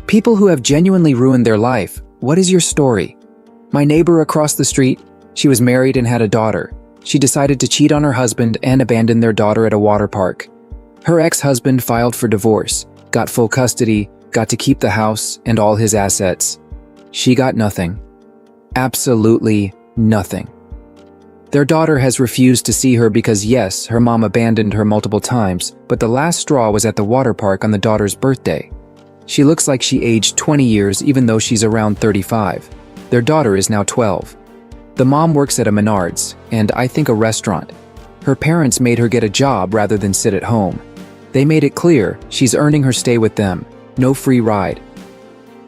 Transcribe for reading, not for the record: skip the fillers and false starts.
People who have genuinely ruined their life. What is your story? My neighbor across the street, she was married and had a daughter. She decided to cheat on her husband and abandon their daughter at a water park. Her ex-husband filed for divorce, got full custody, got to keep the house and all his assets. She got nothing. Absolutely nothing. Their daughter has refused to see her because yes, her mom abandoned her multiple times, but the last straw was at the water park on the daughter's birthday. She looks like she aged 20 years even though she's around 35. Their daughter is now 12. The mom works at a Menards, and I think a restaurant. Her parents made her get a job rather than sit at home. They made it clear she's earning her stay with them, no free ride.